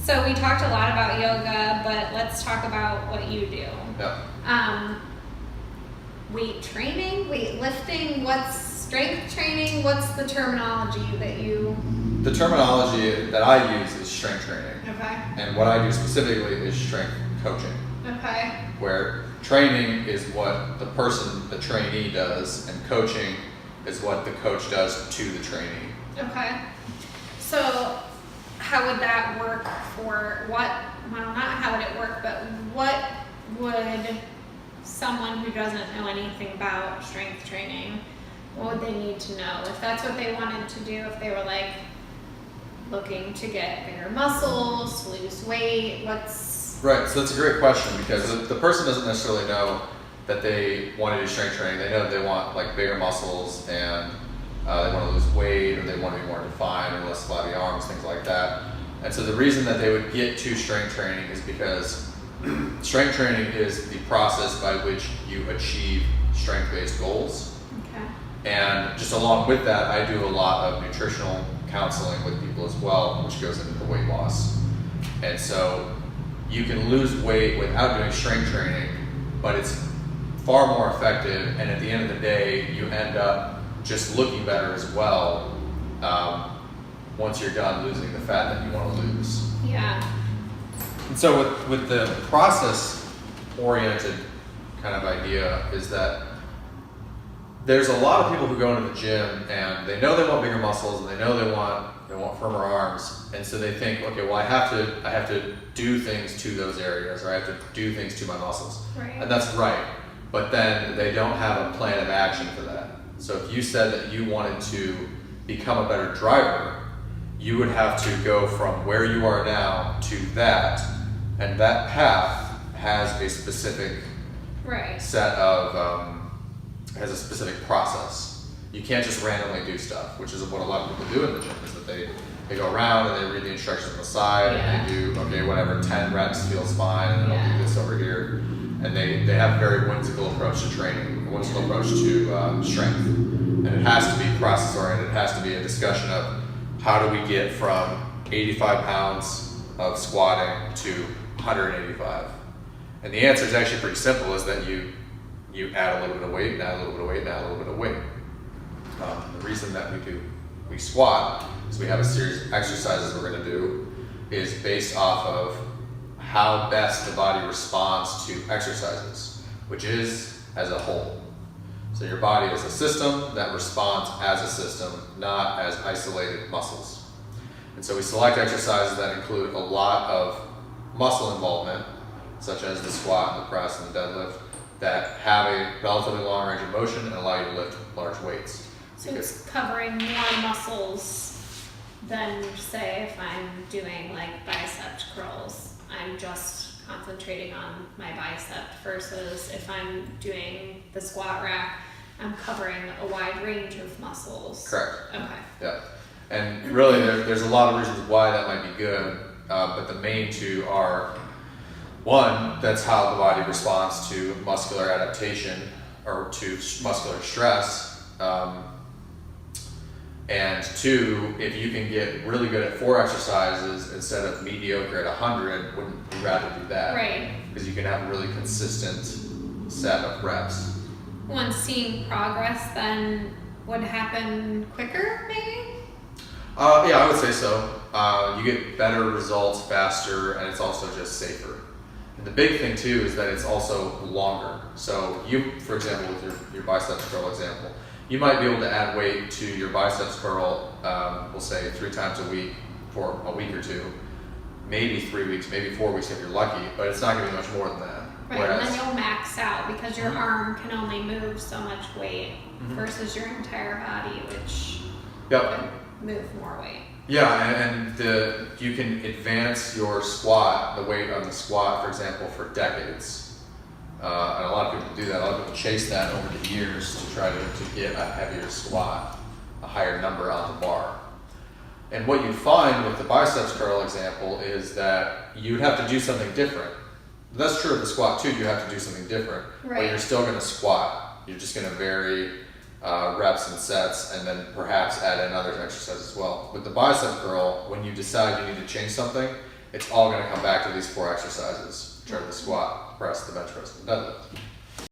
So we talked a lot about yoga, but let's talk about what you do. Yeah. Weight training, weightlifting, what's strength training? What's the terminology that you... The terminology that I use is strength training. Okay. And what I do specifically is strength coaching. Okay. Where training is what the person, the trainee does, and coaching is what the coach does to the trainee. Okay. So how would that work for what, well, not how would it work, but what would someone who doesn't know anything about strength training, what would they need to know? If that's what they wanted to do, if they were like looking to get bigger muscles, lose weight, what's... Right, so that's a great question because the person doesn't necessarily know that they want to do strength training. They know that they want like bigger muscles and they want to lose weight, or they want to be more defined or less flabby arms, things like that. And so the reason that they would get to strength training is because strength training is the process by which you achieve strength-based goals. Okay. And just along with that, I do a lot of nutritional counseling with people as well, which goes into the weight loss. And so you can lose weight without doing strength training, but it's far more effective, and at the end of the day, you end up just looking better as well once you're done losing the fat that you want to lose. Yeah. And so with the process-oriented kind of idea is that there's a lot of people who go into the gym and they know they want bigger muscles and they know they want firmer arms, and so they think, okay, well I have to do things to those areas, or I have to do things to my muscles. Right. And that's right. But then they don't have a plan of action for that. So if you said that you wanted to become a better driver, you would have to go from where you are now to that, and that path has a specific Right. set of, has a specific process. You can't just randomly do stuff, which is what a lot of people do in the gym, is that they go around and they read the instructions on the side, and they do, okay, whatever, 10 reps feels fine, and then I'll do this over here. And they have a very whimsical approach to training, a whimsical approach to strength. And it has to be process oriented. It has to be a discussion of how do we get from 85 pounds of squatting to 185. And the answer is actually pretty simple, is that you add a little bit of weight, and add a little bit of weight, and add a little bit of weight. The reason that we squat is we have a series of exercises we're going to do is based off of how best the body responds to exercises, which is as a whole. So your body is a system that responds as a system, not as isolated muscles. And so we select exercises that include a lot of muscle involvement, such as the squat, the press, and the deadlift, that have a relatively long range of motion and allow you to lift large weights. So it's covering more muscles than, say, if I'm doing like bicep curls. I'm just concentrating on my bicep, versus if I'm doing the squat rack, I'm covering a wide range of muscles. Correct. Okay. Yeah. And really there's a lot of reasons why that might be good, but the main two are, one, that's how the body responds to muscular adaptation or to muscular stress. And two, if you can get really good at 4 exercises instead of mediocre at 100, wouldn't you rather do that? Right. Because you can have a really consistent set of reps. Once seeing progress then would happen quicker, maybe? Yeah, I would say so. You get better results faster, and it's also just safer. And the big thing too is that it's also longer. So you, for example, with your biceps curl example, you might be able to add weight to your biceps curl, we'll say 3 times a week for a week or 2, maybe 3 weeks, maybe 4 weeks if you're lucky, but it's not going to be much more than that. Right, Whereas, and then you'll max out because your arm can only move so much weight versus your entire body, which can move more weight. Yeah, and you can advance your squat, the weight on the squat, for example, for decades. And a lot of people do that. A lot of people chase that over the years to try to get a heavier squat, a higher number on the bar. And what you find with the biceps curl example is that you would have to do something different. That's true of the squat too. You have to do something different, but you're still going to squat. You're just going to vary reps and sets, and then perhaps add in other exercises as well. With the bicep curl, when you decide you need to change something, it's all gonna come back to these 4 exercises, which are the squat, press, the bench press, and the deadlift.